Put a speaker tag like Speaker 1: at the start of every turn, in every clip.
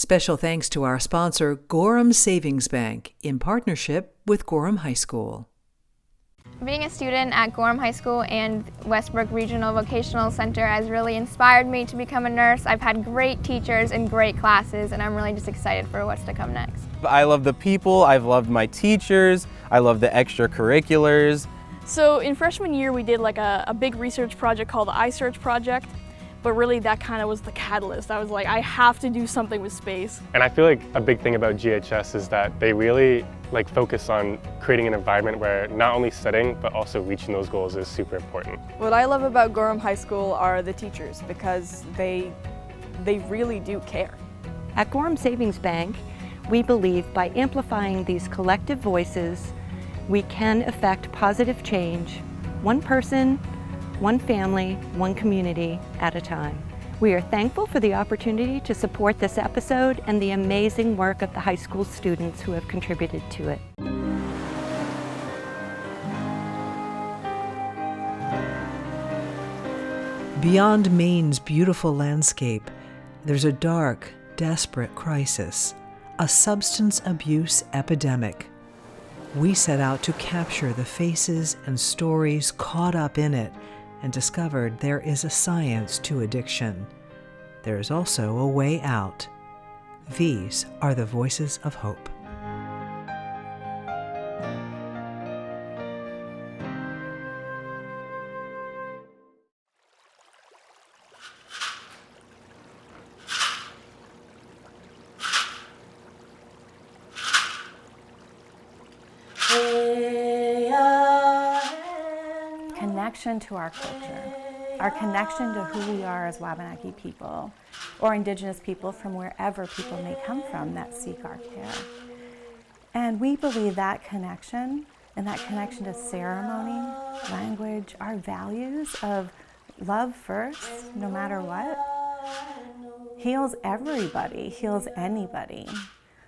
Speaker 1: Special thanks to our sponsor, Gorham Savings Bank, in partnership with Gorham High School.
Speaker 2: Being a student at Gorham High School and Westbrook Regional Vocational Center has really inspired me to become a nurse. I've had great teachers and great classes, and I'm really just excited for what's to come next.
Speaker 3: I love the people, I've loved my teachers, I love the extracurriculars.
Speaker 4: So in freshman year we did like a big research project called the iSearch project, but really that kind of was the catalyst. I was like, I have to do something with space.
Speaker 5: And I feel like a big thing about GHS is that they really focus on creating an environment where not only studying but also reaching those goals is super important.
Speaker 6: What I love about Gorham High School are the teachers because they really do care.
Speaker 7: At Gorham Savings Bank, we believe by amplifying these collective voices, we can effect positive change, one person, one family, one community at a time. We are thankful for the opportunity to support this episode and the amazing work of the high school students who have contributed to it.
Speaker 1: Beyond Maine's beautiful landscape, there's a dark, desperate crisis, a substance abuse epidemic. We set out to capture the faces and stories caught up in it and discovered there is a science to addiction. There is also a way out. These are the voices of hope.
Speaker 8: Connection to our culture, our connection to who we are as Wabanaki people or Indigenous people from wherever people may come from that seek our care. And we believe that connection and that connection to ceremony, language, our values of love first, no matter what, heals everybody, heals anybody.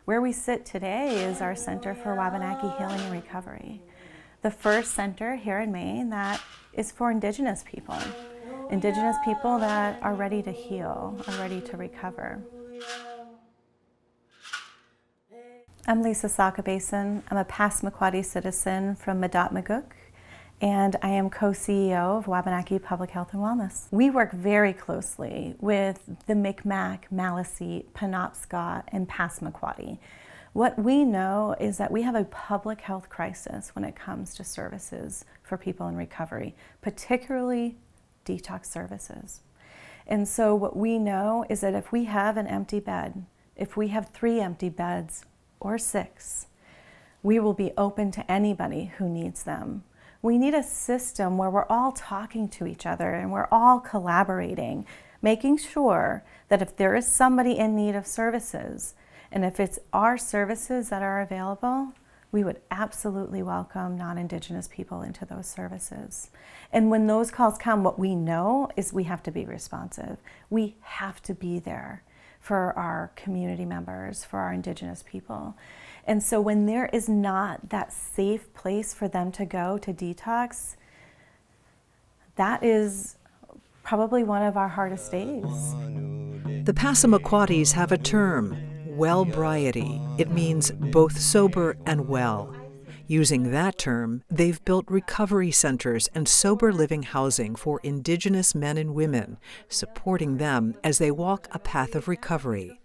Speaker 8: Where we sit today is our Center for Wabanaki Healing and Recovery, the first center here in Maine that is for Indigenous people that are ready to heal, are ready to recover. I'm Lisa Sakabason. I'm a Passamaquoddy citizen from Madot-Maguk, and I am co-CEO of Wabanaki Public Health and Wellness. We work very closely with the Micmac, Maliseet, Penobscot, and Passamaquoddy. What we know is that we have a public health crisis when it comes to services for people in recovery, particularly detox services. And so what we know is that if we have an empty bed, if we have 3 empty beds or 6, we will be open to anybody who needs them. We need a system where we're all talking to each other and we're all collaborating, making sure that if there is somebody in need of services, and if it's our services that are available, we would absolutely welcome non-Indigenous people into those services. And when those calls come, what we know is we have to be responsive. We have to be there for our community members, for our Indigenous people. And so when there is not that safe place for them to go to detox, that is probably one of our hardest days.
Speaker 1: The Passamaquoddies have a term, well-briety. It means both sober and well. Using that term, they've built recovery centers and sober living housing for Indigenous men and women, supporting them as they walk a path of recovery.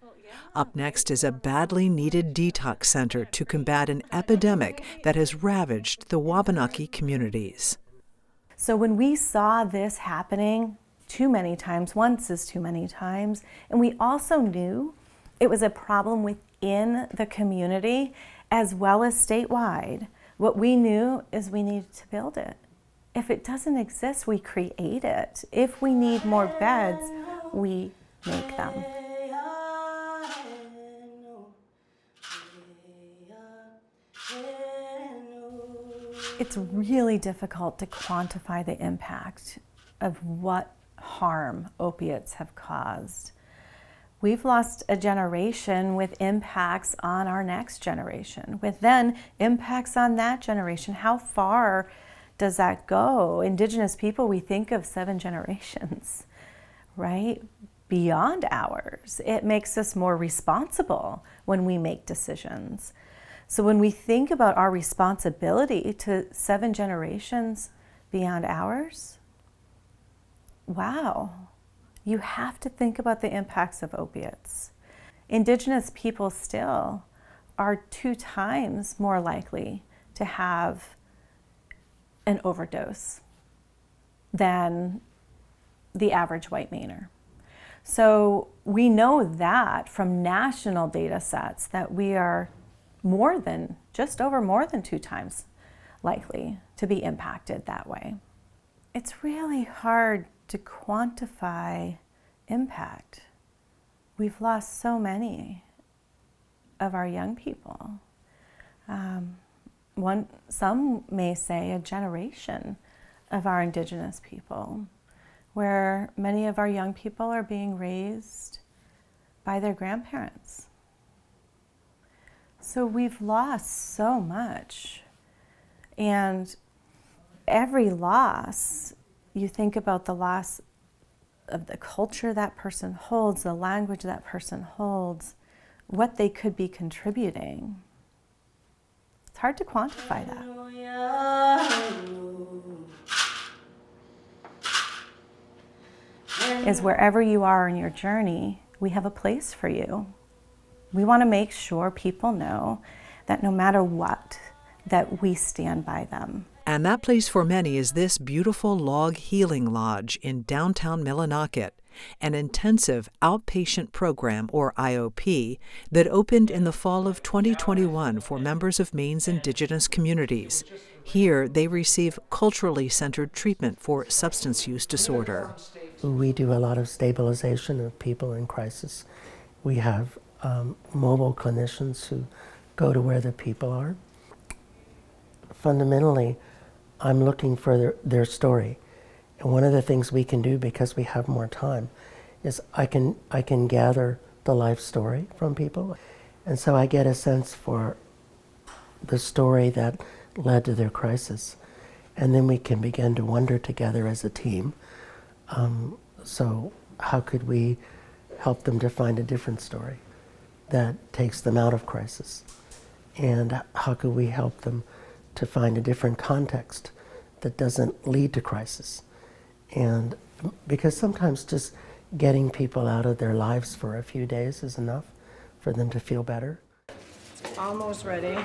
Speaker 1: Up next is a badly needed detox center to combat an epidemic that has ravaged the Wabanaki communities.
Speaker 8: So when we saw this happening too many times, once is too many times, and we also knew it was a problem within the community as well as statewide. What we knew is we needed to build it. If it doesn't exist, we create it. If we need more beds, we make them. It's really difficult to quantify the impact of what harm opiates have caused. We've lost a generation with impacts on our next generation, with then impacts on that generation. How far does that go? Indigenous people, we think of 7 generations, right? beyond ours. It makes us more responsible when we make decisions. So when we think about our responsibility to 7 generations beyond ours, wow, you have to think about the impacts of opiates. Indigenous people still are 2 times more likely to have an overdose than the average white Mainer. So we know that from national data sets that we are more than 2 times likely to be impacted that way. It's really hard to quantify impact. We've lost so many of our young people. Some may say a generation of our Indigenous people, where many of our young people are being raised by their grandparents. So we've lost so much. And every loss, you think about the loss of the culture that person holds, the language that person holds, what they could be contributing. It's hard to quantify that. Is wherever you are in your journey, we have a place for you. We want to make sure people know that no matter what, that we stand by them.
Speaker 1: And that place for many is this beautiful log healing lodge in downtown Millinocket, an intensive outpatient program, or IOP, that opened in the fall of 2021 for members of Maine's Indigenous communities. Here, they receive culturally centered treatment for substance use disorder.
Speaker 9: We do a lot of stabilization of people in crisis. We have mobile clinicians who go to where the people are. Fundamentally, I'm looking for their story. And one of the things we can do, because we have more time, is I can gather the life story from people. And so I get a sense for the story that led to their crisis. And then we can begin to wonder together as a team, so how could we help them to find a different story that takes them out of crisis? And how could we help them to find a different context that doesn't lead to crisis? And because sometimes just getting people out of their lives for a few days is enough for them to feel better.
Speaker 10: Almost ready.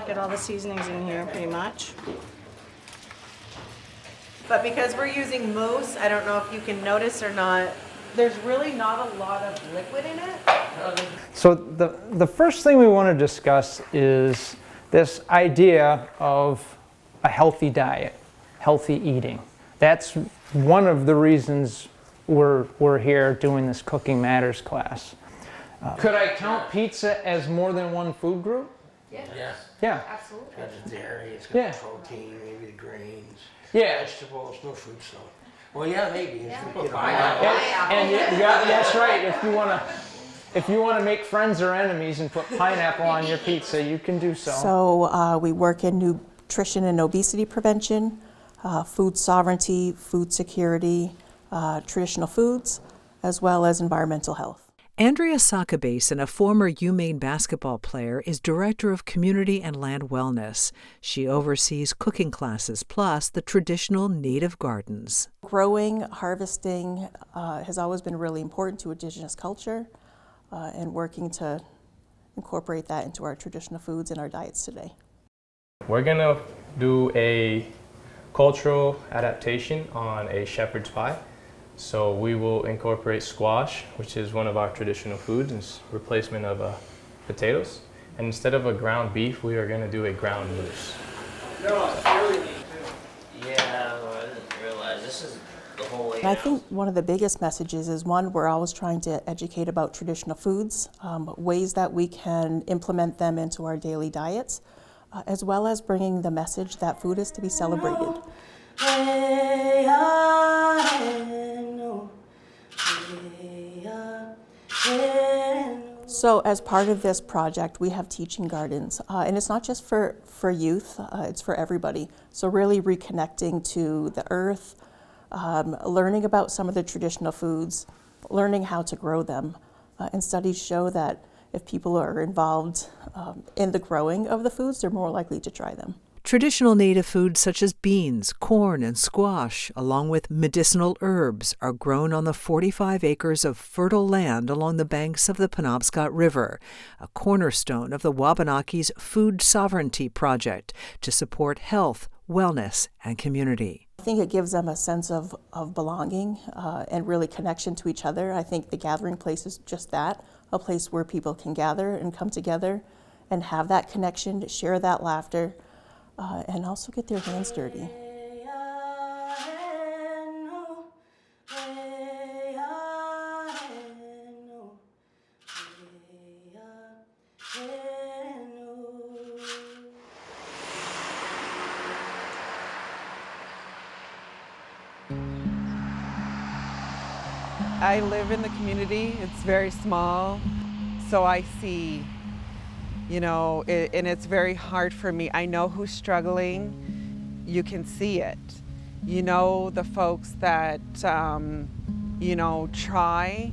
Speaker 10: Get all the seasonings in here pretty much.
Speaker 11: But because we're using mousse, I don't know if you can notice or not, there's really not a lot of liquid in it.
Speaker 12: So the first thing we want to discuss is this idea of a healthy diet, healthy eating. That's one of the reasons we're here doing this Cooking Matters class. Could I count pizza as more than one food group?
Speaker 9: Yeah.
Speaker 12: Yeah.
Speaker 9: Absolutely. It's got the dairy, it's got the protein, maybe the grains, vegetables, no fruit stuff. Well, yeah, maybe. That's right. If you want to make friends or enemies and put pineapple on your pizza, you can do so.
Speaker 13: So we work in nutrition and obesity prevention, food sovereignty, food security, traditional foods, as well as environmental health.
Speaker 1: Andrea Sakabasin, a former UMaine basketball player, is Director of Community and Land Wellness. She oversees cooking classes, plus the traditional native gardens.
Speaker 13: Growing, harvesting has always been really important to Indigenous culture, and working to incorporate that into our traditional foods and our diets today.
Speaker 14: We're going to do a cultural adaptation on a shepherd's pie. So we will incorporate squash, which is one of our traditional foods, in replacement of potatoes. And instead of a ground beef, we are going to do a ground moose.
Speaker 9: Yeah, well, I didn't realize this is the whole way.
Speaker 13: And I think one of the biggest messages is, one, we're always trying to educate about traditional foods, ways that we can implement them into our daily diets, as well as bringing the message that food is to be celebrated. So as part of this project, we have teaching gardens, and it's not just for youth, it's for everybody. So really reconnecting to the earth, learning about some of the traditional foods, learning how to grow them. And studies show that if people are involved in the growing of the foods, they're more likely to try them.
Speaker 1: Traditional native foods such as beans, corn, and squash, along with medicinal herbs, are grown on the 45 acres of fertile land along the banks of the Penobscot River, a cornerstone of the Wabanakis Food Sovereignty Project to support health, wellness, and community.
Speaker 13: I think it gives them a sense of belonging and really connection to each other. I think the gathering place is just that, a place where people can gather and come together and have that connection, share that laughter, and also get their hands dirty.
Speaker 11: I live in the community. It's very small, so I see, and it's very hard for me. I know who's struggling. You can see it. You know the folks that, try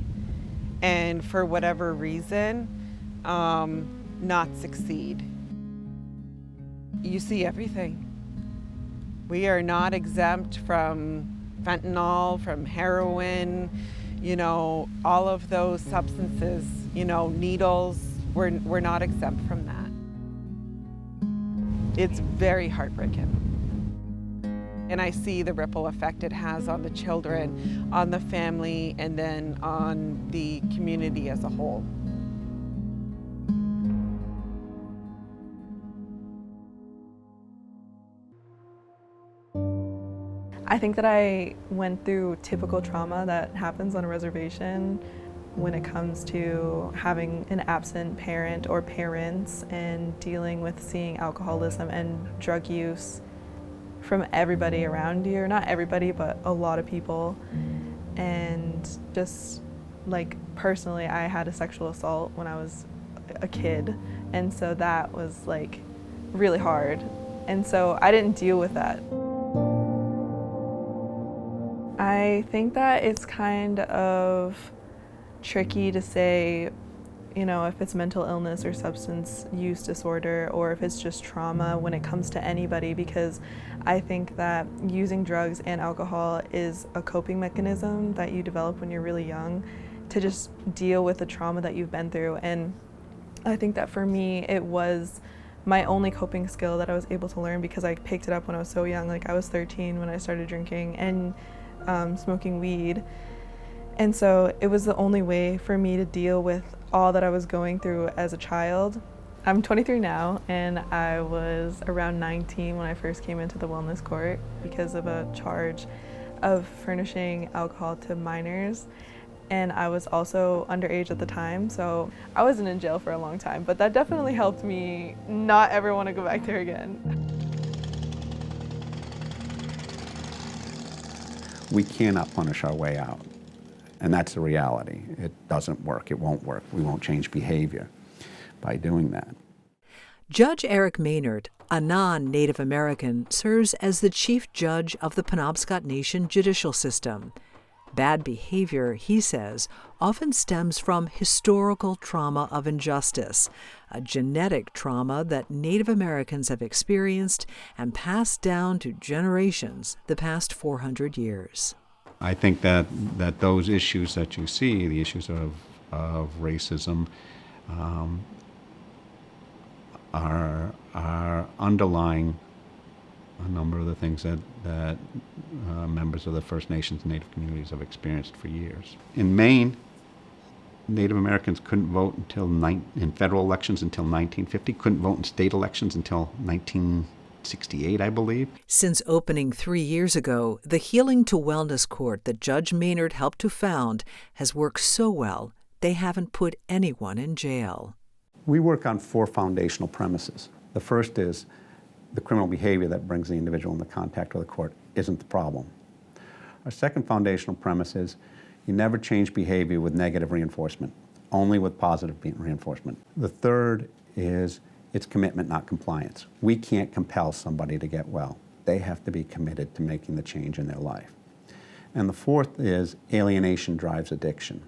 Speaker 11: and for whatever reason, not succeed. You see everything. We are not exempt from fentanyl, from heroin, all of those substances, needles, we're not exempt from that. It's very heartbreaking. And I see the ripple effect it has on the children, on the family, and then on the community as a whole.
Speaker 15: I think that I went through typical trauma that happens on a reservation when it comes to having an absent parent or parents and dealing with seeing alcoholism and drug use from everybody around you, not everybody, but a lot of people. And just like personally, I had a sexual assault when I was a kid, and so that was like really hard. And so I didn't deal with that. I think that it's kind of tricky to say, if it's mental illness or substance use disorder or if it's just trauma when it comes to anybody, because I think that using drugs and alcohol is a coping mechanism that you develop when you're really young to just deal with the trauma that you've been through. And I think that for me, it was my only coping skill that I was able to learn because I picked it up when I was so young. Like I was 13 when I started drinking and smoking weed. And so it was the only way for me to deal with all that I was going through as a child. I'm 23 now, and I was around 19 when I first came into the wellness court because of a charge of furnishing alcohol to minors. And I was also underage at the time, so I wasn't in jail for a long time, but that definitely helped me not ever want to go back there again.
Speaker 16: We cannot punish our way out, and that's the reality. It doesn't work. It won't work. We won't change behavior by doing that.
Speaker 1: Judge Eric Maynard, a non-Native American, serves as the chief judge of the Penobscot Nation judicial system. Bad behavior, he says, often stems from historical trauma of injustice, a genetic trauma that Native Americans have experienced and passed down to generations the past 400 years.
Speaker 16: I think that those issues that you see, the issues of racism, are underlying a number of the things that members of the First Nations and Native communities have experienced for years. In Maine, Native Americans couldn't vote in federal elections until 1950, couldn't vote in state elections until 1968, I believe.
Speaker 1: Since opening 3 years ago, the Healing to Wellness Court that Judge Maynard helped to found has worked so well they haven't put anyone in jail.
Speaker 16: We work on 4 foundational premises. The first is the criminal behavior that brings the individual into contact with the court isn't the problem. Our second foundational premise is you never change behavior with negative reinforcement, only with positive reinforcement. The third is it's commitment, not compliance. We can't compel somebody to get well. They have to be committed to making the change in their life. And the fourth is alienation drives addiction.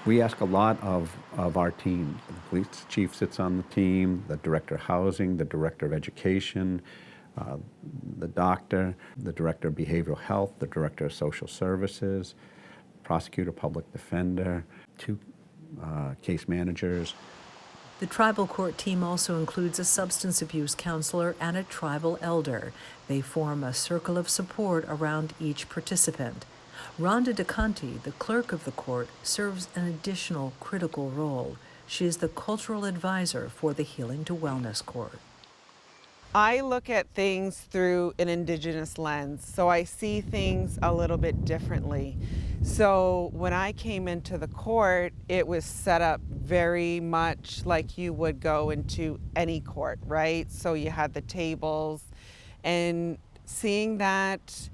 Speaker 16: We ask a lot of our team. The police chief sits on the team, the director of housing, the director of education, the doctor, the director of behavioral health, the director of social services, prosecutor, public defender, 2 case managers.
Speaker 1: The tribal court team also includes a substance abuse counselor and a tribal elder. They form a circle of support around each participant. Rhonda DeConti, the clerk of the court, serves an additional critical role. She is the cultural advisor for the Healing to Wellness Court.
Speaker 11: I look at things through an Indigenous lens, so I see things a little bit differently. So when I came into the court, it was set up very much like you would go into any court, right? So you had the tables, and seeing that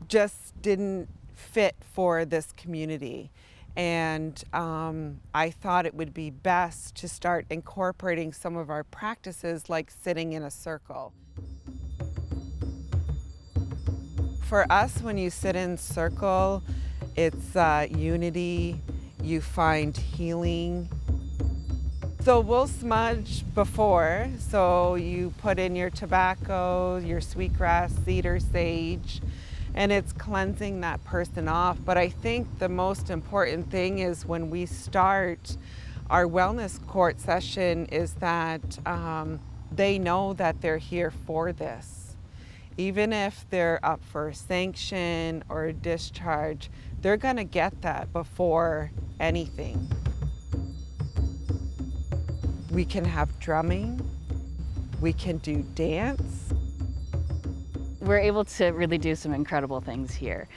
Speaker 11: just didn't fit for this community. And I thought it would be best to start incorporating some of our practices, like sitting in a circle. For us, when you sit in circle, it's unity, you find healing. So we'll smudge before, so you put in your tobacco, your sweetgrass, cedar, sage, and it's cleansing that person off. But I think the most important thing is when we start our wellness court session is that they know that they're here for this. Even if they're up for a sanction or a discharge, they're gonna get that before anything. We can have drumming, we can do dance.
Speaker 17: We're able to really do some incredible things here.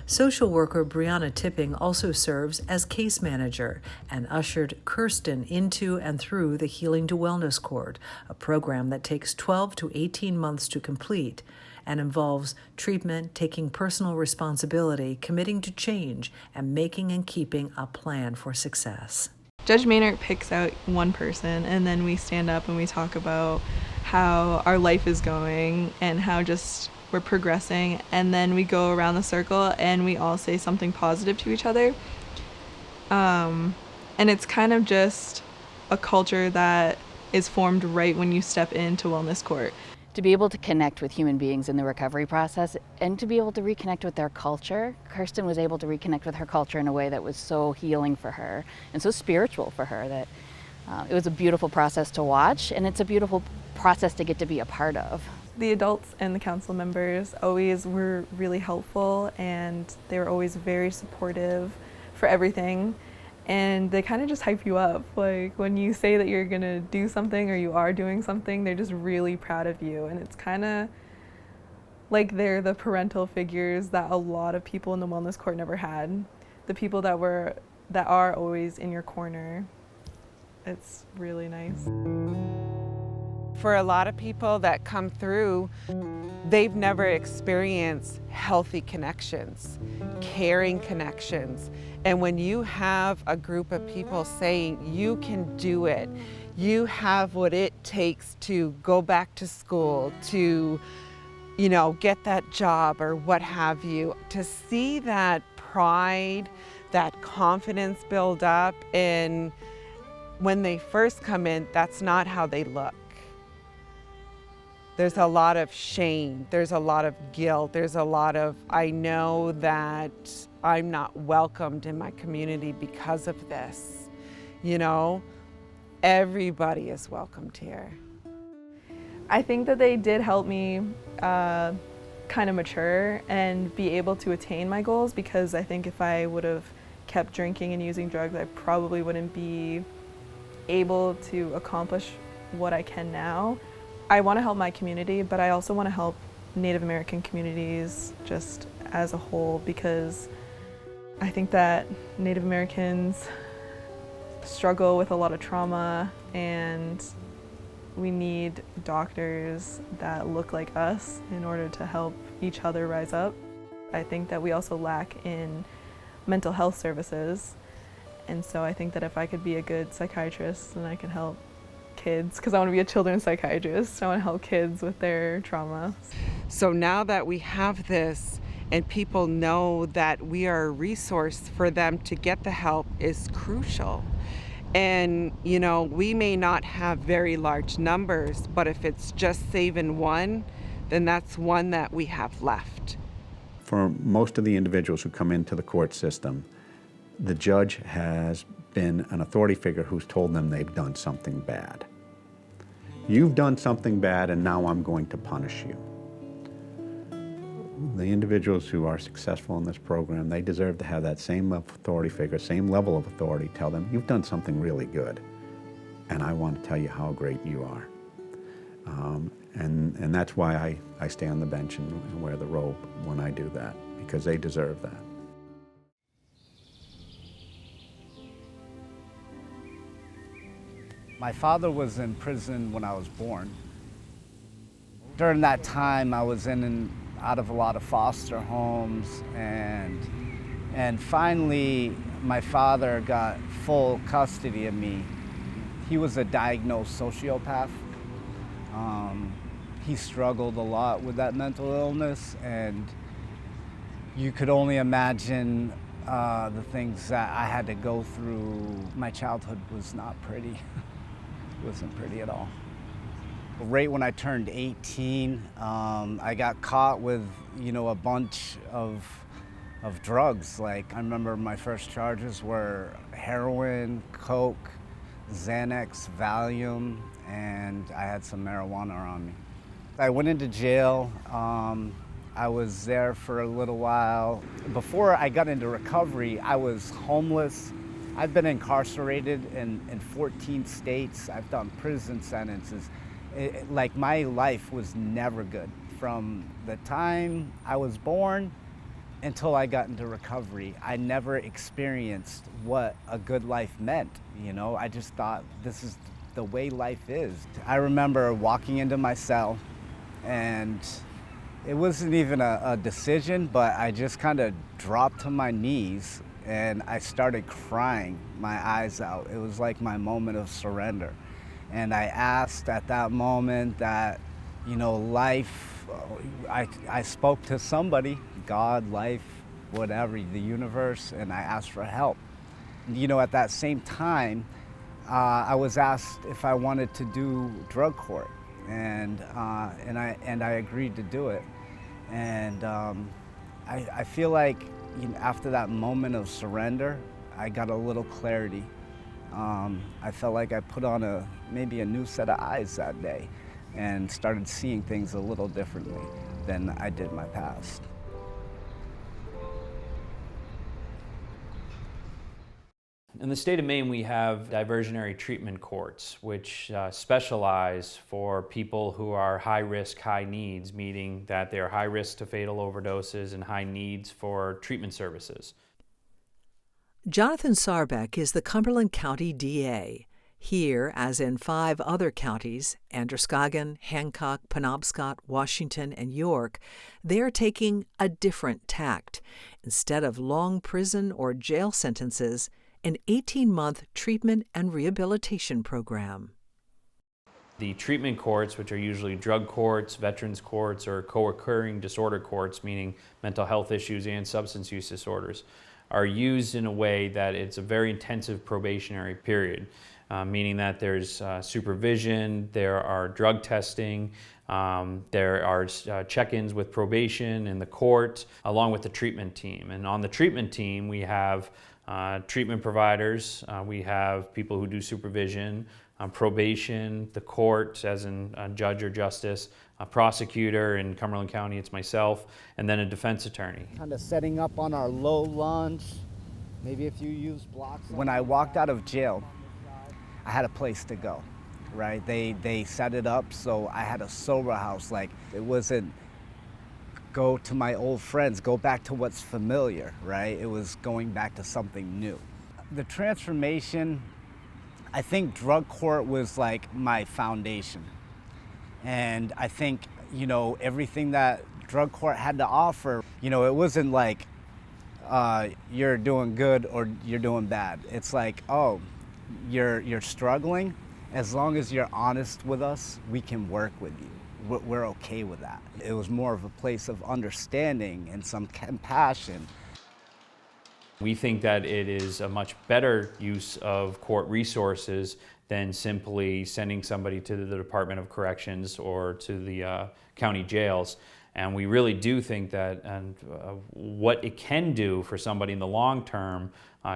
Speaker 1: Social worker Brianna Tipping also serves as case manager and ushered Kirsten into and through the Healing to Wellness Court, a program that takes 12 to 18 months to complete and involves treatment, taking personal responsibility, committing to change, and making and keeping a plan for success.
Speaker 15: Judge Maynard picks out one person, and then we stand up and we talk about how our life is going and how just we're progressing, and then we go around the circle and we all say something positive to each other. And it's kind of just a culture that is formed right when you step into wellness court.
Speaker 17: To be able to connect with human beings in the recovery process and to be able to reconnect with their culture, Kirsten was able to reconnect with her culture in a way that was so healing for her and so spiritual for her that it was a beautiful process to watch, and it's a beautiful process to get to be a part of.
Speaker 15: The adults and the council members always were really helpful, and they were always very supportive for everything, and they kind of just hype you up. Like when you say that you're gonna do something or you are doing something, they're just really proud of you, and it's kind of like they're the parental figures that a lot of people in the wellness court never had. The people that are always in your corner. It's really nice.
Speaker 11: For a lot of people that come through, they've never experienced healthy connections, caring connections. And when you have a group of people saying, you can do it, you have what it takes to go back to school, to, get that job or what have you, to see that pride, that confidence build up, and when they first come in, that's not how they look. There's a lot of shame, there's a lot of guilt, there's a lot of, I know that I'm not welcomed in my community because of this. Everybody is welcomed here.
Speaker 15: I think that they did help me kind of mature and be able to attain my goals, because I think if I would have kept drinking and using drugs, I probably wouldn't be able to accomplish what I can now. I want to help my community, but I also want to help Native American communities just as a whole, because I think that Native Americans struggle with a lot of trauma, and we need doctors that look like us in order to help each other rise up. I think that we also lack in mental health services, and so I think that if I could be a good psychiatrist, then I could help kids because I want to be a children's psychiatrist. I want to help kids with their trauma.
Speaker 11: So now that we have this and people know that we are a resource for them to get the help is crucial. And, you know, we may not have very large numbers, but if it's just saving one, then that's one that we have left.
Speaker 16: For most of the individuals who come into the court system, the judge has been an authority figure who's told them they've done something bad. You've done something bad and now I'm going to punish you. The individuals who are successful in this program, they deserve to have that same authority figure, same level of authority, tell them, you've done something really good, and I want to tell you how great you are. And that's why I stay on the bench and wear the robe when I do that, because they deserve that.
Speaker 18: My father was in prison when I was born. During that time, I was in and out of a lot of foster homes, and finally, my father got full custody of me. He was a diagnosed sociopath. He struggled a lot with that mental illness, and you could only imagine the things that I had to go through. My childhood was not pretty. It wasn't pretty at all. Right when I turned 18, I got caught with, a bunch of drugs. Like, I remember my first charges were heroin, coke, Xanax, Valium, and I had some marijuana on me. I went into jail. I was there for a little while. Before I got into recovery, I was homeless. I've been incarcerated in 14 states. I've done prison sentences. Like, my life was never good. From the time I was born until I got into recovery, I never experienced what a good life meant, I just thought this is the way life is. I remember walking into my cell, and it wasn't even a decision, but I just kind of dropped to my knees and I started crying my eyes out. It was like my moment of surrender. And I asked at that moment that, life, I spoke to somebody, God, life, whatever, the universe, and I asked for help. At that same time, I was asked if I wanted to do drug court, and I agreed to do it. And I feel like after that moment of surrender, I got a little clarity. I felt like I put on maybe a new set of eyes that day and started seeing things a little differently than I did in my past.
Speaker 19: In the state of Maine, we have diversionary treatment courts, which specialize for people who are high risk, high needs, meaning that they are high risk to fatal overdoses and high needs for treatment services.
Speaker 1: Jonathan Sarbeck is the Cumberland County DA. Here, as in 5 other counties, Androscoggin, Hancock, Penobscot, Washington, and York, they are taking a different tact. Instead of long prison or jail sentences, an 18-month treatment and rehabilitation program.
Speaker 19: The treatment courts, which are usually drug courts, veterans courts, or co-occurring disorder courts, meaning mental health issues and substance use disorders, are used in a way that it's a very intensive probationary period, meaning that there's supervision, there are drug testing, there are check-ins with probation and the court, along with the treatment team. And on the treatment team, we have treatment providers, we have people who do supervision, probation, the court, as in a judge or justice, a prosecutor. In Cumberland County, it's myself, and then a defense attorney.
Speaker 18: Kind of setting up on our low lunge, maybe if you use blocks. When I walked out of jail, I had a place to go, right? They set it up so I had a sober house. Like, it wasn't go to my old friends, go back to what's familiar, right? It was going back to something new. The transformation, I think drug court was like my foundation. And I think, everything that drug court had to offer, it wasn't like you're doing good or you're doing bad. It's like, oh, you're struggling As long as you're honest with us, we can work with you. We're okay with that. It was more of a place of understanding and some compassion.
Speaker 19: We think that it is a much better use of court resources than simply sending somebody to the Department of Corrections or to the county jails. And we really do think that what it can do for somebody in the long term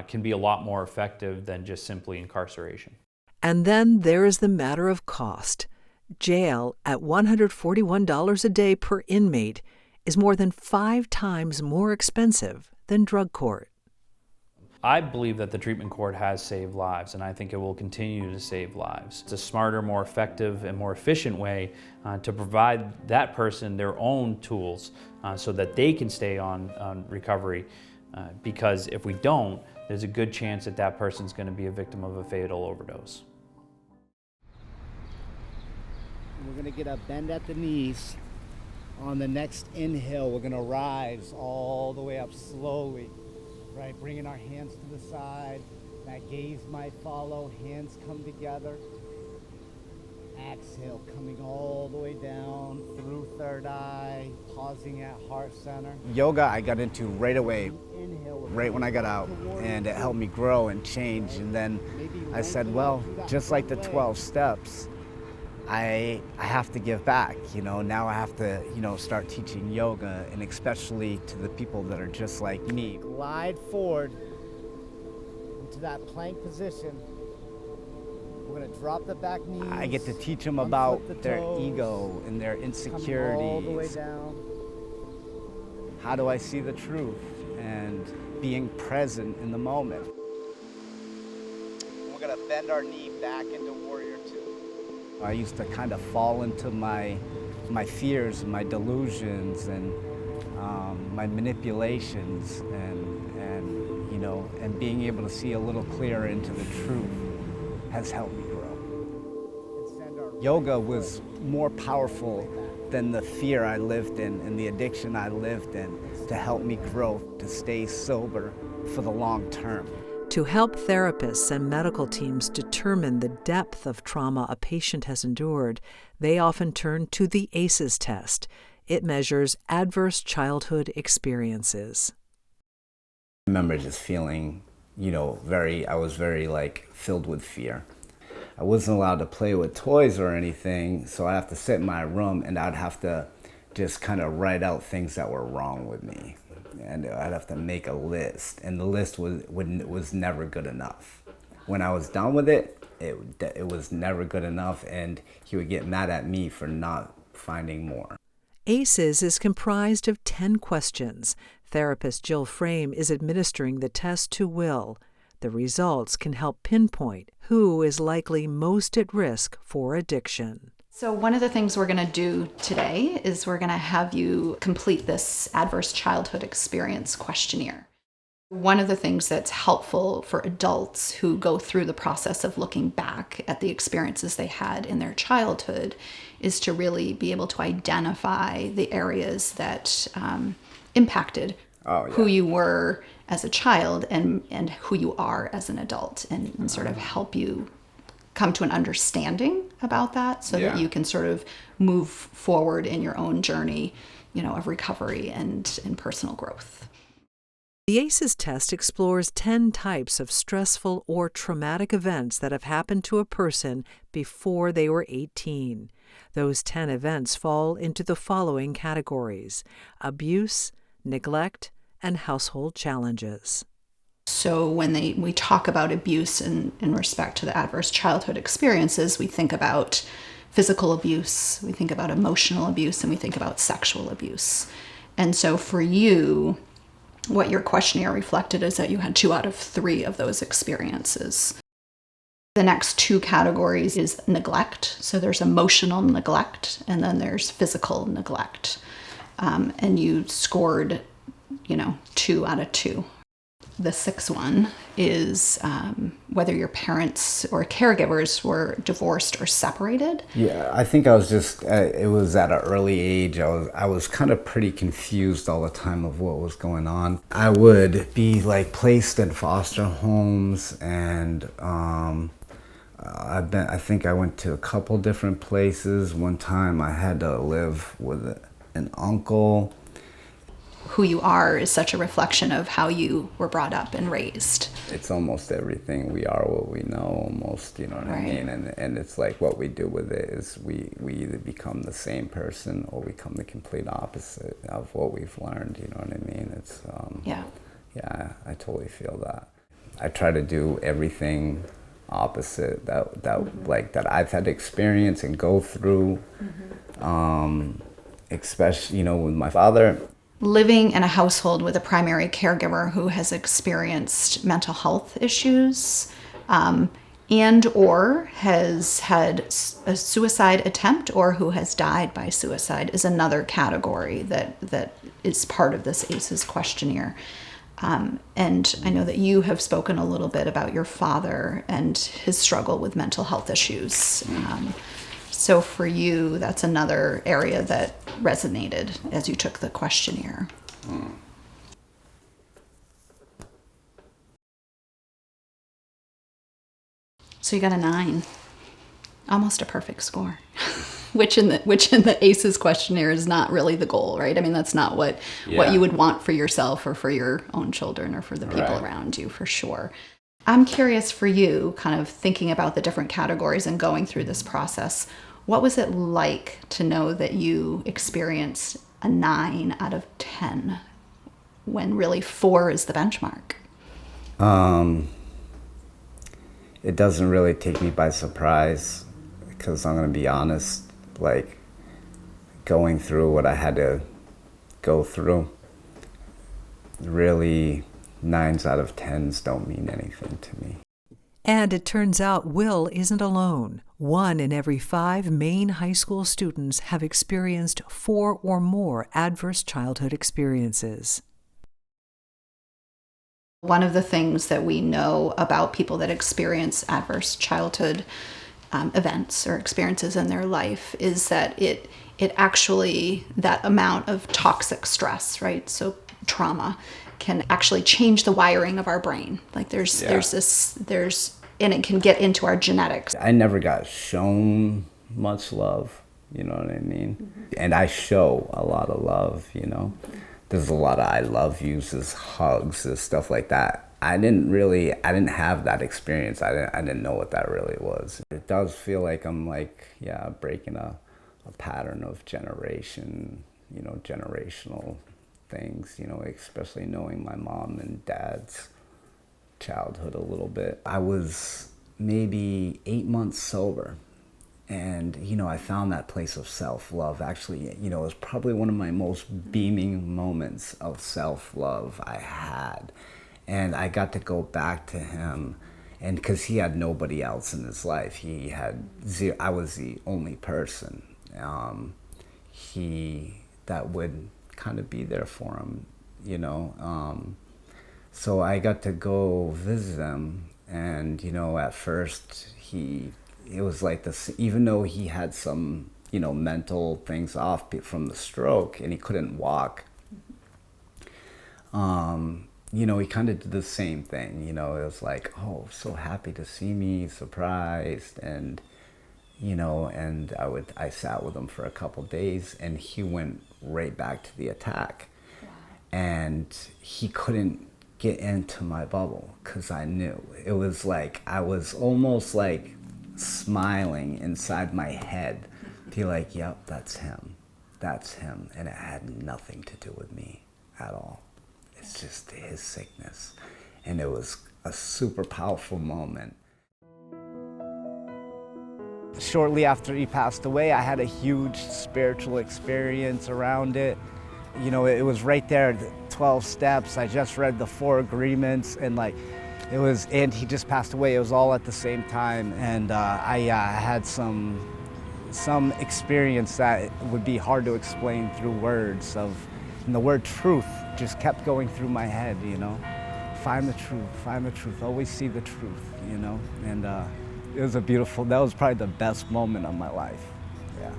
Speaker 19: can be a lot more effective than just simply incarceration.
Speaker 1: And then there is the matter of cost. Jail at $141 a day per inmate is more than 5 times more expensive than drug court.
Speaker 19: I believe that the treatment court has saved lives, and I think it will continue to save lives. It's a smarter, more effective, and more efficient way to provide that person their own tools so that they can stay on recovery. Because if we don't, there's a good chance that that person's going to be a victim of a fatal overdose.
Speaker 18: We're going to get a bend at the knees. On the next inhale, we're going to rise all the way up slowly. Right, bringing our hands to the side. That gaze might follow, hands come together. Exhale, coming all the way down through third eye, pausing at heart center. Yoga I got into right away, right when I got out, and it helped me grow and change. And then I said, well, just like the 12 steps, I have to give back, now I have to, start teaching yoga, and especially to the people that are just like me. Glide forward into that plank position. We're gonna drop the back knees. I get to teach them about their ego and their insecurities. All the way down. How do I see the truth? And being present in the moment. We're gonna bend our knee back into warrior two. I used to kind of fall into my fears, my delusions, and my manipulations, and being able to see a little clearer into the truth has helped me grow. Yoga was more powerful than the fear I lived in and the addiction I lived in to help me grow, to stay sober for the long term.
Speaker 1: To help therapists and medical teams determine the depth of trauma a patient has endured, they often turn to the ACEs test. It measures adverse childhood experiences.
Speaker 20: I remember just feeling, I was very filled with fear. I wasn't allowed to play with toys or anything, so I'd have to sit in my room and I'd have to just kind of write out things that were wrong with me. And I'd have to make a list, and the list was never good enough. When I was done with it, it was never good enough, and he would get mad at me for not finding more.
Speaker 1: ACEs is comprised of 10 questions. Therapist Jill Frame is administering the test to Will. The results can help pinpoint who is likely most at risk for addiction.
Speaker 21: So one of the things we're going to do today is we're going to have you complete this adverse childhood experience questionnaire. One of the things that's helpful for adults who go through the process of looking back at the experiences they had in their childhood is to really be able to identify the areas that impacted who you were as a child and who you are as an adult, and sort of help you come to an understanding about that so that you can sort of move forward in your own journey, of recovery and personal growth.
Speaker 1: The ACEs test explores 10 types of stressful or traumatic events that have happened to a person before they were 18. Those 10 events fall into the following categories: abuse, neglect, and household challenges.
Speaker 21: So when we talk about abuse in respect to the adverse childhood experiences, we think about physical abuse, we think about emotional abuse, and we think about sexual abuse. And so for you, what your questionnaire reflected is that you had 2 out of 3 of those experiences. The next 2 categories is neglect. So there's emotional neglect, and then there's physical neglect. And you scored, 2 out of 2. The 6th one is whether your parents or caregivers were divorced or separated.
Speaker 20: Yeah, I think I was just, it was at an early age. I was kind of pretty confused all the time of what was going on. I would be placed in foster homes, and I think I went to a couple different places. One time I had to live with an uncle.
Speaker 21: Who you are is such a reflection of how you were brought up and raised.
Speaker 20: It's almost everything. We are what we know, almost, you know what I mean? And it's like what we do with it is we either become the same person or we become the complete opposite of what we've learned, you know what I mean? It's, yeah, I totally feel that. I try to do everything opposite that I've had to experience and go through, especially, you know, with my father.
Speaker 21: Living in a household with a primary caregiver who has experienced mental health issues and or has had a suicide attempt or who has died by suicide is another category that is part of this ACEs questionnaire. And I know that you have spoken a little bit about your father and his struggle with mental health issues. So for you, that's another area that resonated as you took the questionnaire. So you got a 9, almost a perfect score, which in the ACEs questionnaire is not really the goal, right? I mean, that's not what you would want for yourself or for your own children or for the people around you, for sure. I'm curious for you, kind of thinking about the different categories and going through this process. What was it like to know that you experienced a 9 out of 10 when really 4 is the benchmark?
Speaker 20: It doesn't really take me by surprise because I'm going to be honest, like going through what I had to go through, really 9s out of 10s don't mean anything to me.
Speaker 1: And it turns out Will isn't alone. 1 in every 5 Maine high school students have experienced 4 or more adverse childhood experiences.
Speaker 21: One of the things that we know about people that experience adverse childhood events or experiences in their life is that it actually, that amount of toxic stress, right? So trauma can actually change the wiring of our brain. Like there's and it can get into our genetics.
Speaker 20: I never got shown much love, you know what I mean? And I show a lot of love, you know? There's a lot of I love yous, there's hugs, there's stuff like that. I didn't have that experience. I didn't know what that really was. It does feel like I'm breaking a pattern of generational things, you know, especially knowing my mom and dad's childhood a little bit. I was maybe 8 months sober, and you know, I found that place of self-love. Actually, you know, it was probably one of my most beaming moments of self-love I had, and I got to go back to him, and because he had nobody else in his life, he had zero. I was the only person that would kind of be there for him, you know. So I got to go visit him, and you know, at first it was like this, even though he had some, you know, mental things off from the stroke and he couldn't walk, you know, he kind of did the same thing, you know. It was like, oh, so happy to see me, surprised, and you know, and I sat with him for a couple days, and he went right back to the attack. Wow. And he couldn't get into my bubble because I knew. It was like I was almost like smiling inside my head, be like, yep, that's him, and it had nothing to do with me at all. It's just his sickness, and it was a super powerful moment.
Speaker 18: Shortly after he passed away, I had a huge spiritual experience around it. You know, it was right there, the 12 steps. I just read the 4 agreements, and and he just passed away. It was all at the same time, and I had some experience that would be hard to explain through words and the word truth just kept going through my head, you know. Find the truth, always see the truth, you know. And it was that was probably the best moment of my life, yeah.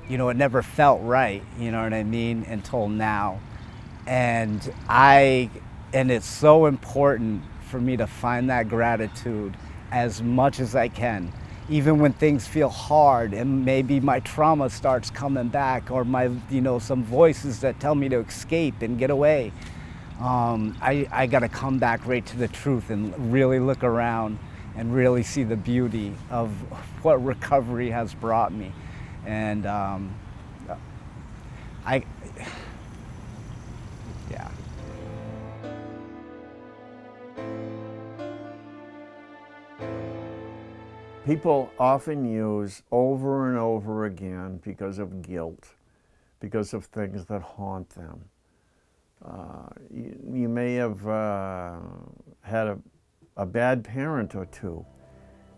Speaker 18: You know, it never felt right, you know what I mean, until now. And I And it's so important for me to find that gratitude as much as I can, even when things feel hard and maybe my trauma starts coming back, or my, some voices that tell me to escape and get away. I got to come back right to the truth and really look around and really see the beauty of what recovery has brought me. And yeah.
Speaker 2: People often use over and over again because of guilt, because of things that haunt them. You may have had a bad parent or two,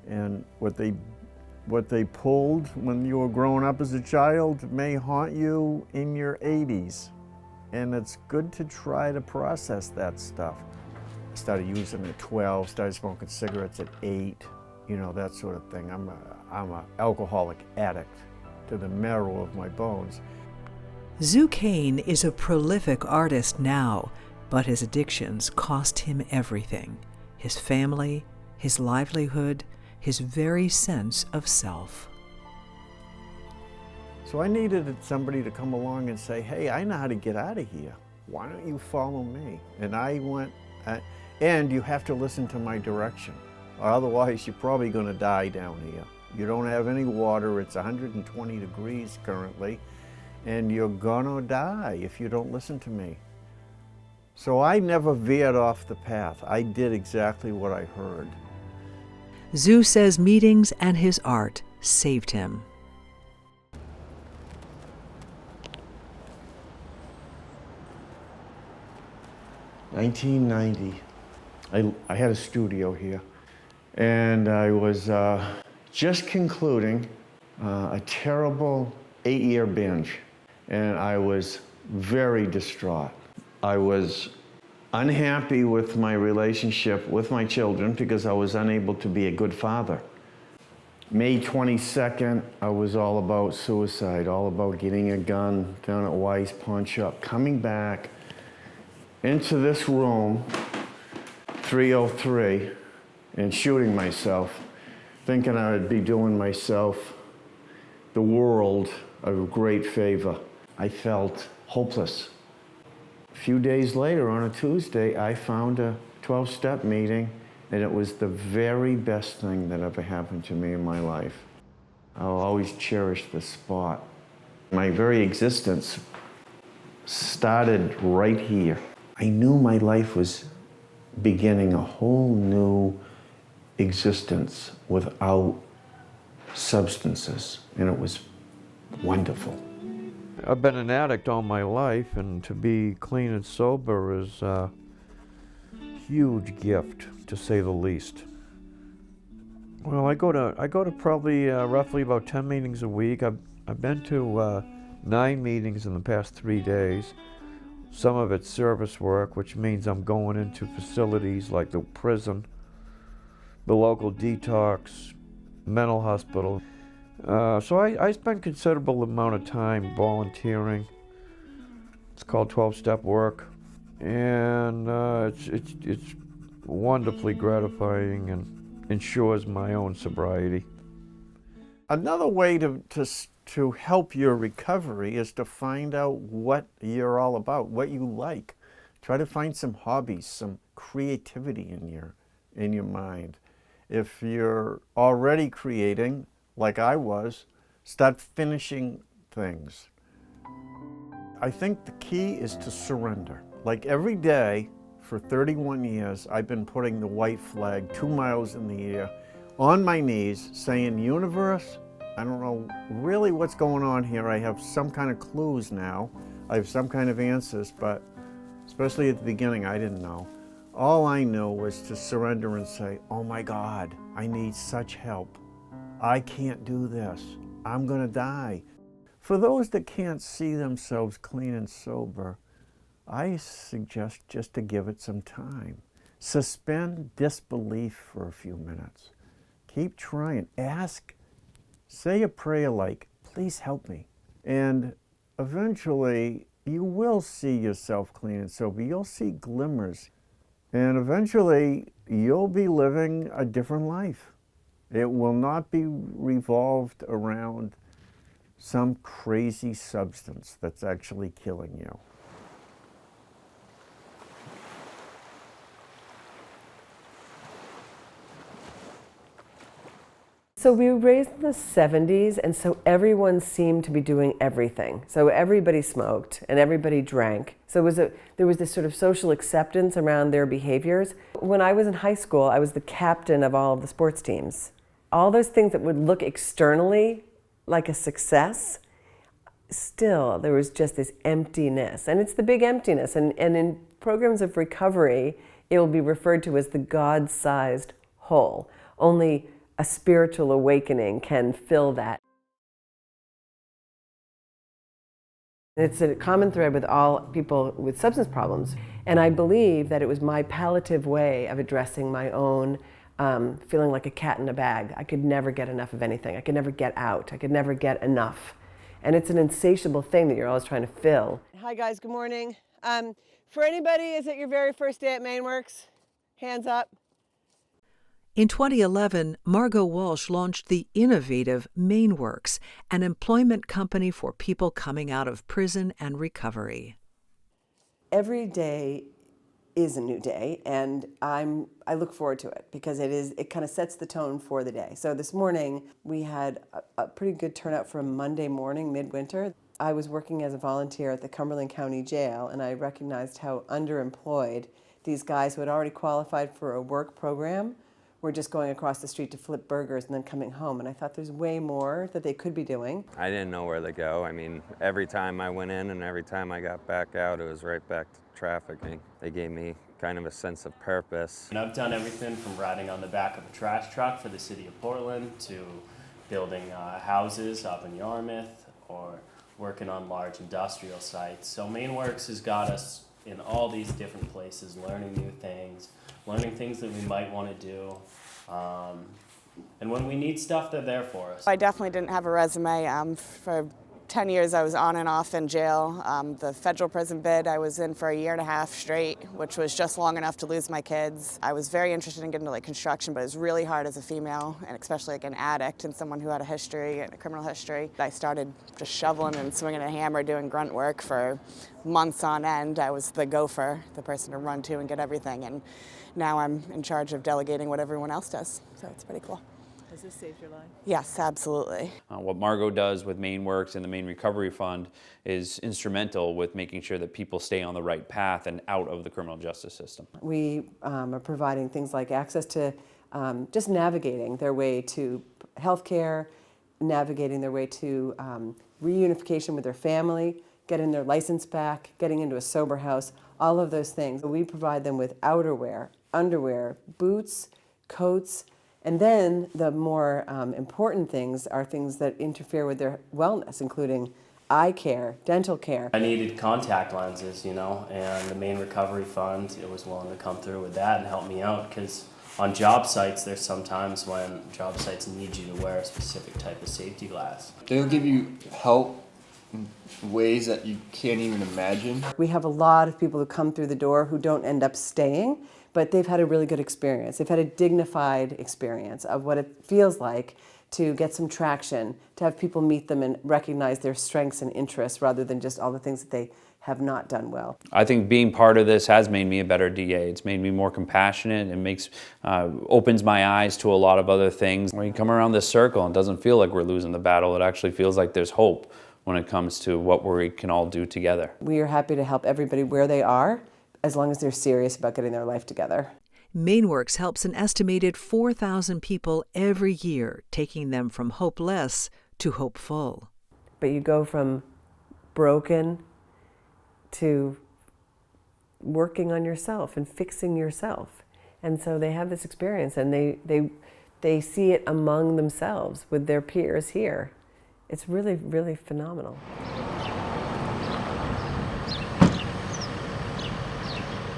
Speaker 2: and what they pulled when you were growing up as a child may haunt you in your 80s. And it's good to try to process that stuff. I started using at 12, started smoking cigarettes at 8, that sort of thing. I'm an alcoholic addict to the marrow of my bones.
Speaker 1: Zu Kane is a prolific artist now, but his addictions cost him everything: his family, his livelihood, his very sense of self.
Speaker 2: So I needed somebody to come along and say, hey, I know how to get out of here. Why don't you follow me? And I went, and you have to listen to my direction, or otherwise you're probably going to die down here. You don't have any water, it's 120 degrees currently, and you're gonna die if you don't listen to me. So I never veered off the path. I did exactly what I heard.
Speaker 1: Zu says meetings and his art saved him.
Speaker 2: $1990, I had a studio here, and I was just concluding a terrible 8-year binge, and I was very distraught. I was unhappy with my relationship with my children because I was unable to be a good father. May 22nd, I was all about suicide, all about getting a gun down at Weiss Pawn Shop, coming back into this room, 303, and shooting myself, thinking I would be doing myself, the world, a great favor. I felt hopeless. A few days later, on a Tuesday, I found a 12-step meeting, and it was the very best thing that ever happened to me in my life. I'll always cherish this spot. My very existence started right here. I knew my life was beginning a whole new existence without substances, and it was wonderful.
Speaker 22: I've been an addict all my life, and to be clean and sober is a huge gift, to say the least. Well, I go to probably roughly about 10 meetings a week. I've been to 9 meetings in the past 3 days. Some of it's service work, which means I'm going into facilities like the prison, the local detox, mental hospital. So I spend considerable amount of time volunteering. It's called 12-step work, and it's wonderfully gratifying and ensures my own sobriety.
Speaker 2: Another way to help your recovery is to find out what you're all about, what you like. Try to find some hobbies, some creativity in your mind. If you're already creating, like I was, start finishing things. I think the key is to surrender. Like every day for 31 years, I've been putting the white flag 2 miles in the air on my knees saying, universe, I don't know really what's going on here. I have some kind of clues now. I have some kind of answers, but especially at the beginning, I didn't know. All I knew was to surrender and say, oh my God, I need such help. I can't do this. I'm gonna die. For those that can't see themselves clean and sober, I suggest just to give it some time. Suspend disbelief for a few minutes. Keep trying. Ask. Say a prayer like, please help me. And eventually, you will see yourself clean and sober. You'll see glimmers. And eventually, you'll be living a different life. It will not be revolved around some crazy substance that's actually killing you.
Speaker 3: So we were raised in the 70s, and so everyone seemed to be doing everything. So everybody smoked and everybody drank. So there was this sort of social acceptance around their behaviors. When I was in high school, I was the captain of all of the sports teams. All those things that would look externally like a success, still there was just this emptiness. And it's the big emptiness. And in programs of recovery, it will be referred to as the God-sized hole. Only a spiritual awakening can fill that. It's a common thread with all people with substance problems. And I believe that it was my palliative way of addressing my own feeling like a cat in a bag. I could never get enough of anything. I could never get out. I could never get enough. And it's an insatiable thing that you're always trying to fill. Hi guys, good morning. For anybody, is it your very first day at MaineWorks? Hands up.
Speaker 1: In 2011, Margot Walsh launched the innovative MaineWorks, an employment company for people coming out of prison and recovery.
Speaker 3: Every day is a new day, and I look forward to it because it kind of sets the tone for the day. So this morning, we had a pretty good turnout for a Monday morning, midwinter. I was working as a volunteer at the Cumberland County Jail, and I recognized how underemployed these guys who had already qualified for a work program were just going across the street to flip burgers and then coming home. And I thought there's way more that they could be doing.
Speaker 4: I didn't know where to go. I mean, every time I went in and every time I got back out, it was right back to trafficking. They gave me kind of a sense of purpose.
Speaker 23: And I've done everything from riding on the back of a trash truck for the city of Portland to building houses up in Yarmouth or working on large industrial sites. So MaineWorks has got us in all these different places, learning new things, learning things that we might want to do. And when we need stuff, they're there for us.
Speaker 24: I definitely didn't have a resume. For 10 years I was on and off in jail. The federal prison bid I was in for a year and a half straight, which was just long enough to lose my kids. I was very interested in getting into construction, but it was really hard as a female, and especially an addict and someone who had a history, a criminal history. I started just shoveling and swinging a hammer, doing grunt work for months on end. I was the gopher, the person to run to and get everything, and now I'm in charge of delegating what everyone else does, so it's pretty cool.
Speaker 6: Has this saved your life?
Speaker 24: Yes, absolutely.
Speaker 19: What Margot does with MaineWorks and the Maine Recovery Fund is instrumental with making sure that people stay on the right path and out of the criminal justice system.
Speaker 3: We are providing things like access to just navigating their way to healthcare, navigating their way to reunification with their family, getting their license back, getting into a sober house, all of those things. We provide them with outerwear, underwear, boots, coats, and then the more important things are things that interfere with their wellness, including eye care, dental care.
Speaker 23: I needed contact lenses, you know, and the Maine Recovery Fund, it was willing to come through with that and help me out, because on job sites, there's sometimes when job sites need you to wear a specific type of safety glass.
Speaker 25: They'll give you help in ways that you can't even imagine.
Speaker 3: We have a lot of people who come through the door who don't end up staying, but they've had a really good experience. They've had a dignified experience of what it feels like to get some traction, to have people meet them and recognize their strengths and interests rather than just all the things that they have not done well.
Speaker 19: I think being part of this has made me a better DA. It's made me more compassionate and opens my eyes to a lot of other things. When you come around this circle, it doesn't feel like we're losing the battle. It actually feels like there's hope when it comes to what we can all do together.
Speaker 3: We are happy to help everybody where they are, as long as they're serious about getting their life together.
Speaker 1: MaineWorks helps an estimated 4,000 people every year, taking them from hopeless to hopeful.
Speaker 3: But you go from broken to working on yourself and fixing yourself. And so they have this experience, and they see it among themselves with their peers here. It's really, really phenomenal.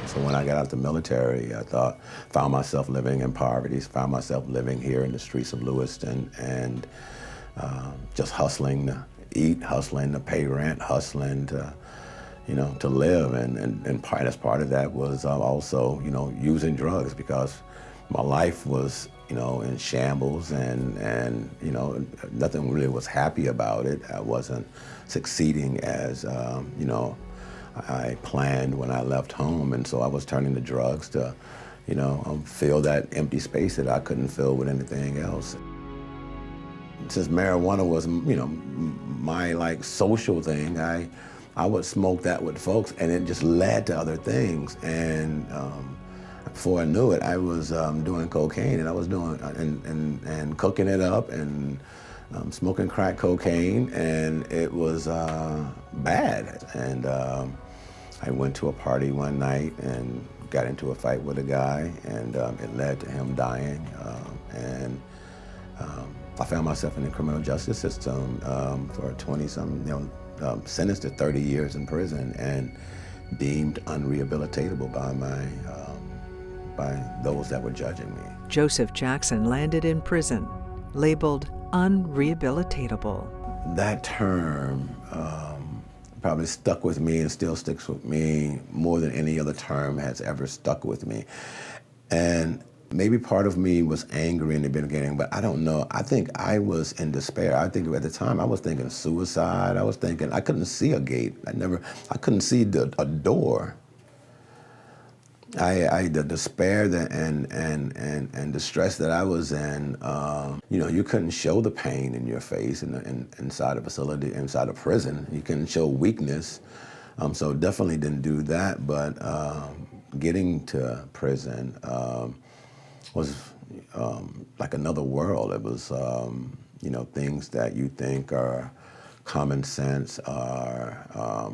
Speaker 26: So when I got out of the military, I found myself living in poverty, found myself living here in the streets of Lewiston and just hustling to eat, hustling to pay rent, hustling to, you know, to live. And part of that was also, you know, using drugs, because my life was, you know, in shambles, and you know, nothing really was happy about it. I wasn't succeeding as, you know, I planned when I left home, and so I was turning to drugs to, you know, fill that empty space that I couldn't fill with anything else. Since marijuana was, you know, my like social thing, I would smoke that with folks, and it just led to other things. And before I knew it, I was doing cocaine, and I was doing and cooking it up, and smoking crack cocaine, and it was bad. And I went to a party one night and got into a fight with a guy, and it led to him dying. And I found myself in the criminal justice system for 20-something, you know, sentenced to 30 years in prison, and deemed unrehabilitatable by those that were judging me.
Speaker 1: Joseph Jackson landed in prison, labeled unrehabilitatable.
Speaker 26: That term probably stuck with me and still sticks with me more than any other term has ever stuck with me. And maybe part of me was angry in the beginning, but I don't know. I think I was in despair. I think at the time I was thinking suicide. I was thinking I couldn't see a gate. I couldn't see a door. The despair and the stress that I was in, you know, you couldn't show the pain in your face inside a facility, inside a prison. You couldn't show weakness. So definitely didn't do that, but getting to prison was like another world. It was, you know, things that you think are common sense or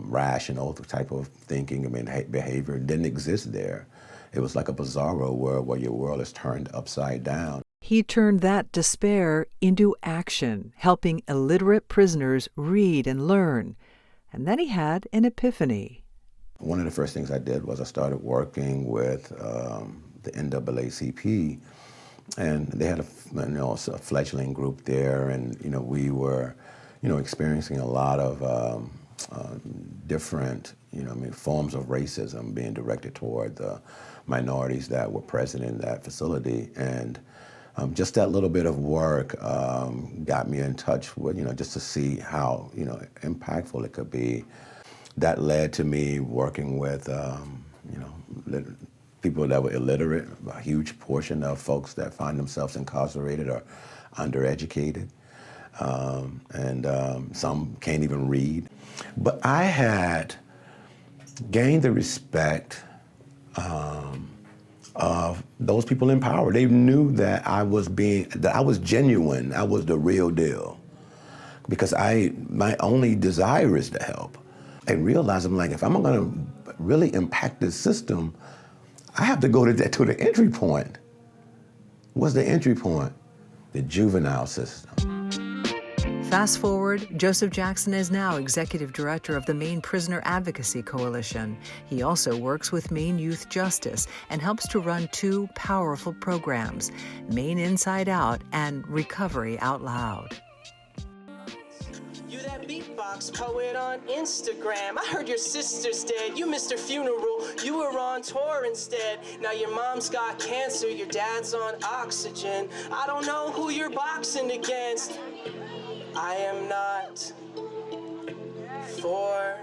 Speaker 26: rational type of thinking and behavior didn't exist there. It was like a bizarro world where your world is turned upside down.
Speaker 1: He turned that despair into action, helping illiterate prisoners read and learn. And then he had an epiphany.
Speaker 26: One of the first things I did was I started working with the NAACP, and they had a fledgling group there, and you know, we were, you know, experiencing a lot of different, you know, forms of racism being directed toward the minorities that were present in that facility. And just that little bit of work got me in touch with, you know, just to see how, you know, impactful it could be. That led to me working with, you know, people that were illiterate, a huge portion of folks that find themselves incarcerated or undereducated. And some can't even read. But I had gained the respect of those people in power. They knew that I was genuine, I was the real deal. Because my only desire is to help. I realized, I'm like, if I'm gonna really impact this system, I have to go to the entry point. What's the entry point? The juvenile system.
Speaker 1: Fast forward, Joseph Jackson is now Executive Director of the Maine Prisoner Advocacy Coalition. He also works with Maine Youth Justice and helps to run two powerful programs, Maine Inside Out and Recovery Out Loud.
Speaker 5: You that beatbox poet on Instagram. I heard your sister's dead. You missed her funeral. You were on tour instead. Now your mom's got cancer. Your dad's on oxygen. I don't know who you're boxing against. I am not for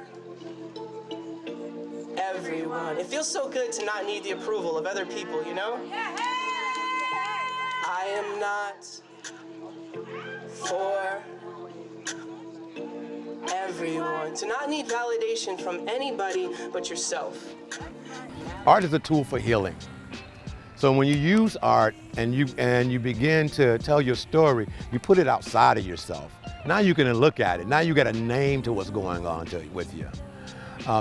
Speaker 5: everyone. It feels so good to not need the approval of other people, you know? I am not for everyone. To not need validation from anybody but yourself.
Speaker 7: Art is a tool for healing. So when you use art and you begin to tell your story, you put it outside of yourself. Now you can look at it. Now you got a name to what's going on with you.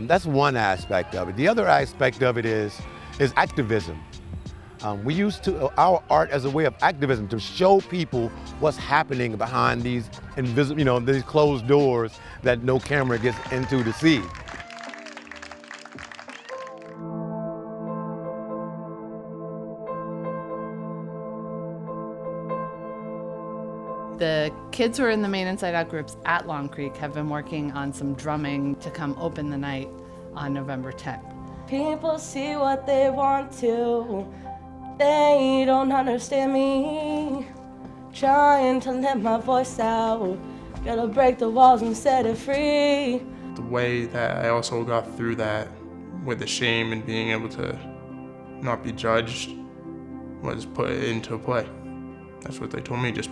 Speaker 7: That's one aspect of it. The other aspect of it is activism. We use our art as a way of activism to show people what's happening behind these invisible, you know, these closed doors that no camera gets into to see.
Speaker 8: The kids who are in the Maine Inside Out groups at Long Creek have been working on some drumming to come open the night on November 10th.
Speaker 9: People see what they want to, they don't understand me. Trying to let my voice out, gotta break the walls and set it free.
Speaker 10: The way that I also got through that with the shame and being able to not be judged was put it into play. That's what they told me, just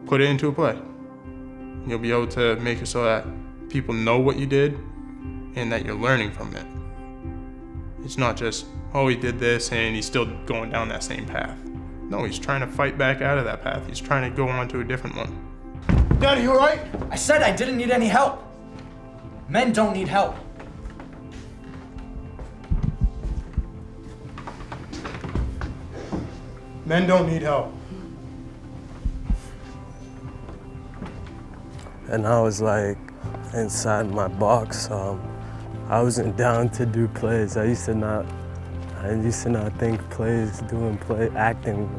Speaker 10: put it into a play. You'll be able to make it so that people know what you did and that you're learning from it. It's not just, oh, he did this and he's still going down that same path. No, he's trying to fight back out of that path. He's trying to go on to a different one.
Speaker 12: Daddy, you all right? I said I didn't need any help. Men don't need help.
Speaker 10: Men don't need help.
Speaker 13: And I was like inside my box. I wasn't down to do plays. I used to not think acting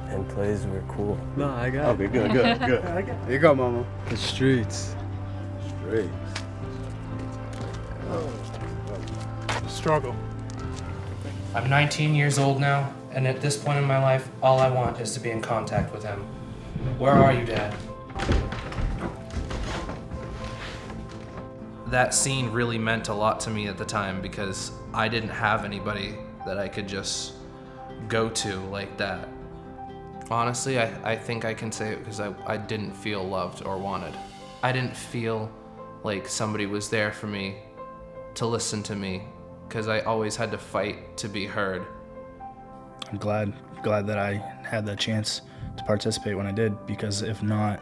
Speaker 13: and plays were cool.
Speaker 12: No, I got it.
Speaker 13: Okay, good.
Speaker 12: Here you go, mama.
Speaker 13: The streets.
Speaker 10: Struggle.
Speaker 14: I'm 19 years old now, and at this point in my life, all I want is to be in contact with him. Where are you, Dad? That scene really meant a lot to me at the time because I didn't have anybody that I could just go to like that. Honestly, I think I can say it because I didn't feel loved or wanted. I didn't feel like somebody was there for me to listen to me because I always had to fight to be heard.
Speaker 27: I'm glad that I had that chance to participate when I did, because if not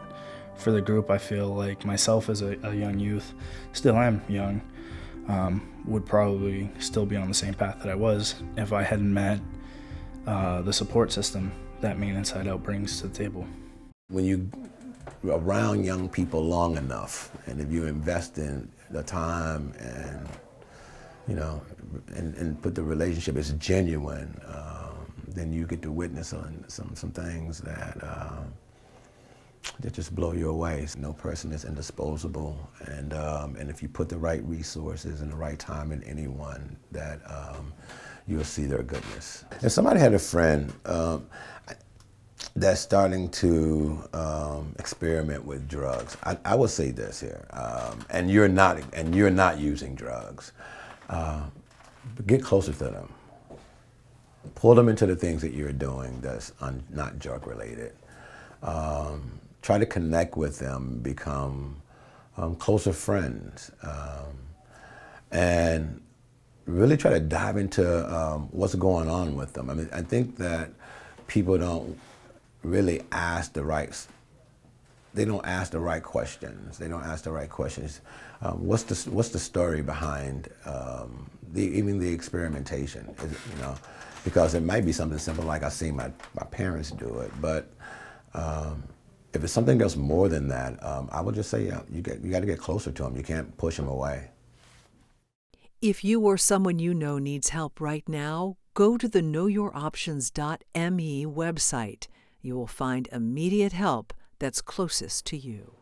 Speaker 27: for the group, I feel like myself as a young youth, still am young, would probably still be on the same path that I was if I hadn't met the support system that Maine Inside Out brings to the table.
Speaker 26: When you're around young people long enough, and if you invest in the time and, you know, and put the relationship as genuine, then you get to witness on some things that just blow you away. No person is indisposable, and if you put the right resources and the right time in anyone, that you'll see their goodness. And somebody had a friend that's starting to experiment with drugs. I will say this here, and you're not using drugs. Get closer to them. Pull them into the things that you're doing that's not drug related. Try to connect with them, become closer friends, and really try to dive into what's going on with them. I mean, I think that people don't really ask the right questions. They don't ask the right questions. What's the story behind even the experimentation? You know, because it might be something simple like I've seen my parents do it, but if it's something that's more than that, I would just say, yeah, you got to get closer to them. You can't push them away.
Speaker 1: If you or someone you know needs help right now, go to the knowyouroptions.me website. You will find immediate help that's closest to you.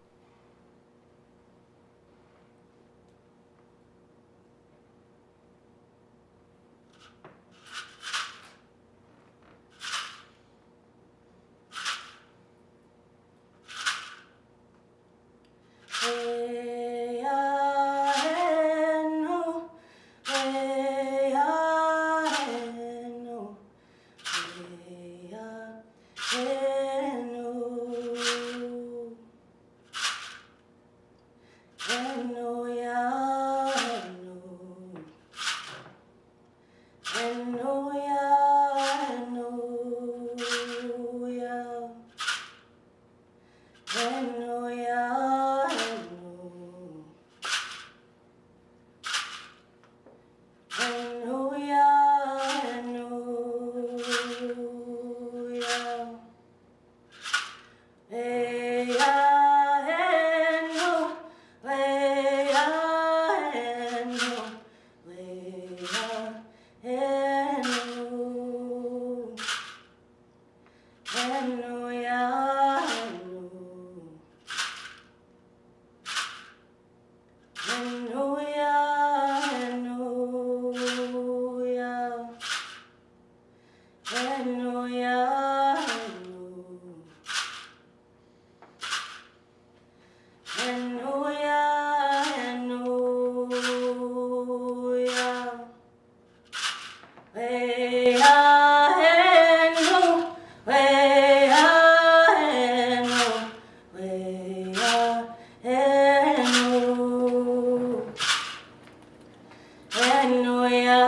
Speaker 9: way out.